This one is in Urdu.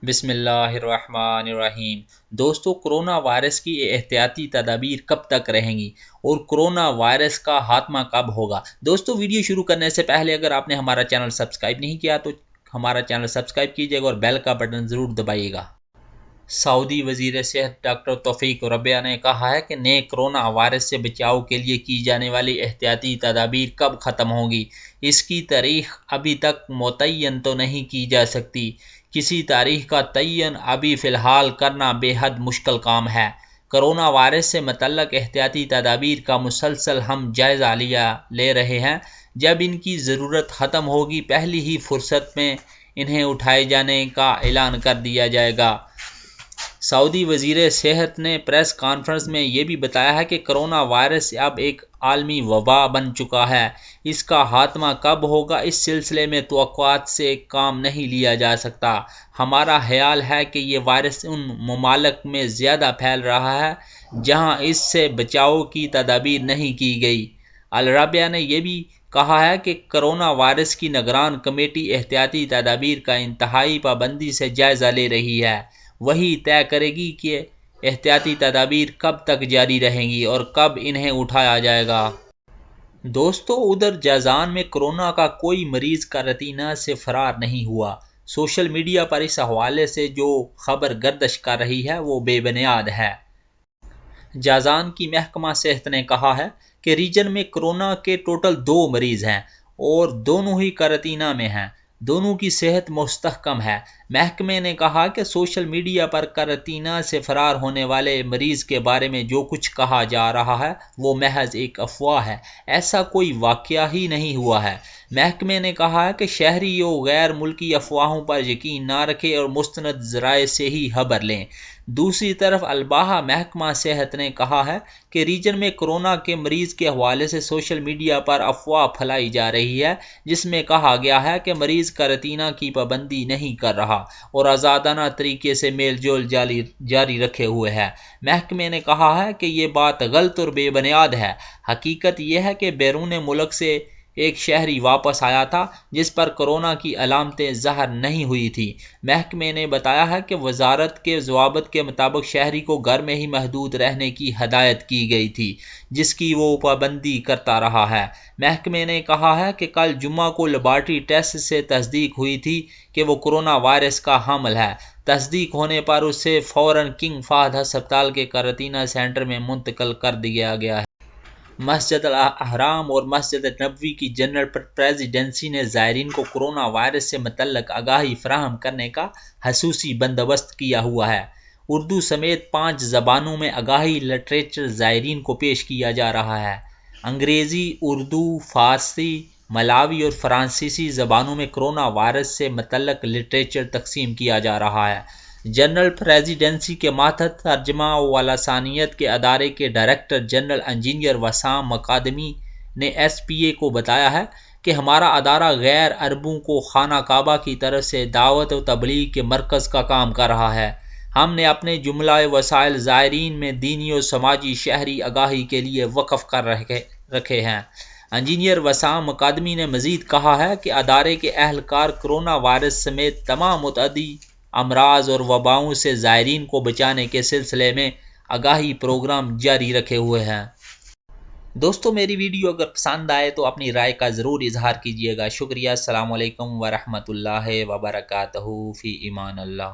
بسم اللہ الرحمن الرحیم۔ دوستو، کرونا وائرس کی احتیاطی تدابیر کب تک رہیں گی اور کرونا وائرس کا خاتمہ کب ہوگا؟ دوستو، ویڈیو شروع کرنے سے پہلے اگر آپ نے ہمارا چینل سبسکرائب نہیں کیا تو ہمارا چینل سبسکرائب کیجئے گا اور بیل کا بٹن ضرور دبائیے گا۔ سعودی وزیر صحت ڈاکٹر توفیق ربیہ نے کہا ہے کہ نئے کرونا وائرس سے بچاؤ کے لیے کی جانے والی احتیاطی تدابیر کب ختم ہوگی، اس کی تاریخ ابھی تک متعین تو نہیں کی جا سکتی۔ کسی تاریخ کا تعین ابھی فی الحال کرنا بے حد مشکل کام ہے۔ کرونا وائرس سے متعلق احتیاطی تدابیر کا مسلسل ہم جائزہ لے رہے ہیں۔ جب ان کی ضرورت ختم ہوگی پہلی ہی فرصت میں انہیں اٹھائے جانے کا اعلان کر دیا جائے گا۔ سعودی وزیر صحت نے پریس کانفرنس میں یہ بھی بتایا ہے کہ کرونا وائرس اب ایک عالمی وبا بن چکا ہے۔ اس کا خاتمہ کب ہوگا، اس سلسلے میں توقعات سے کام نہیں لیا جا سکتا۔ ہمارا خیال ہے کہ یہ وائرس ان ممالک میں زیادہ پھیل رہا ہے جہاں اس سے بچاؤ کی تدابیر نہیں کی گئی۔ الربیہ نے یہ بھی کہا ہے کہ کرونا وائرس کی نگران کمیٹی احتیاطی تدابیر کا انتہائی پابندی سے جائزہ لے رہی ہے۔ وہی طے کرے گی کہ احتیاطی تدابیر کب تک جاری رہیں گی اور کب انہیں اٹھایا جائے گا۔ دوستو، ادھر جازان میں کرونا کا کوئی مریض قرنطینہ سے فرار نہیں ہوا۔ سوشل میڈیا پر اس حوالے سے جو خبر گردش کر رہی ہے وہ بے بنیاد ہے۔ جازان کی محکمہ صحت نے کہا ہے کہ ریجن میں کرونا کے ٹوٹل 2 مریض ہیں اور دونوں ہی قرنطینہ میں ہیں۔ دونوں کی صحت مستحکم ہے۔ محکمے نے کہا کہ سوشل میڈیا پر قرنطینہ سے فرار ہونے والے مریض کے بارے میں جو کچھ کہا جا رہا ہے وہ محض ایک افواہ ہے، ایسا کوئی واقعہ ہی نہیں ہوا ہے۔ محکمے نے کہا ہے کہ شہریوں غیر ملکی افواہوں پر یقین نہ رکھیں اور مستند ذرائع سے ہی خبر لیں۔ دوسری طرف الباحہ محکمہ صحت نے کہا ہے کہ ریجن میں کرونا کے مریض کے حوالے سے سوشل میڈیا پر افواہ پھیلائی جا رہی ہے جس میں کہا گیا ہے کہ مریض قرنطینہ کی پابندی نہیں کر رہا اور آزادانہ طریقے سے میل جول جاری رکھے ہوئے ہے۔ محکمے نے کہا ہے کہ یہ بات غلط اور بے بنیاد ہے۔ حقیقت یہ ہے کہ بیرون ملک سے ایک شہری واپس آیا تھا جس پر کرونا کی علامتیں ظاہر نہیں ہوئی تھیں۔ محکمے نے بتایا ہے کہ وزارت کے ضوابط کے مطابق شہری کو گھر میں ہی محدود رہنے کی ہدایت کی گئی تھی جس کی وہ پابندی کرتا رہا ہے۔ محکمے نے کہا ہے کہ کل جمعہ کو لیبارٹری ٹیسٹ سے تصدیق ہوئی تھی کہ وہ کرونا وائرس کا حامل ہے۔ تصدیق ہونے پر اسے فوراً کنگ فہد ہسپتال کے قرنطینہ سینٹر میں منتقل کر دیا گیا ہے۔ مسجد الاحرام اور مسجد نبوی کی جنرل پریزیڈنسی نے زائرین کو کرونا وائرس سے متعلق آگاہی فراہم کرنے کا خصوصی بندوبست کیا ہوا ہے۔ اردو سمیت 5 زبانوں میں آگاہی لٹریچر زائرین کو پیش کیا جا رہا ہے۔ انگریزی، اردو، فارسی، ملاوی اور فرانسیسی زبانوں میں کرونا وائرس سے متعلق لٹریچر تقسیم کیا جا رہا ہے۔ جنرل پریزیڈنسی کے ماتحت ترجمہ و لسانیات کے ادارے کے ڈائریکٹر جنرل انجینئر وسام مقادمی نے ایس پی اے کو بتایا ہے کہ ہمارا ادارہ غیر عربوں کو خانہ کعبہ کی طرف سے دعوت و تبلیغ کے مرکز کا کام کر رہا ہے۔ ہم نے اپنے جملہ وسائل زائرین میں دینی و سماجی شہری آگاہی کے لیے وقف کر رکھے ہیں۔ انجینئر وسام مقادمی نے مزید کہا ہے کہ ادارے کے اہلکار کرونا وائرس سمیت تمام متعدی امراض اور وباؤں سے زائرین کو بچانے کے سلسلے میں آگاہی پروگرام جاری رکھے ہوئے ہیں۔ دوستو، میری ویڈیو اگر پسند آئے تو اپنی رائے کا ضرور اظہار کیجیے گا۔ شکریہ۔ السلام علیکم ورحمۃ اللہ وبرکاتہ۔ فی امان اللہ۔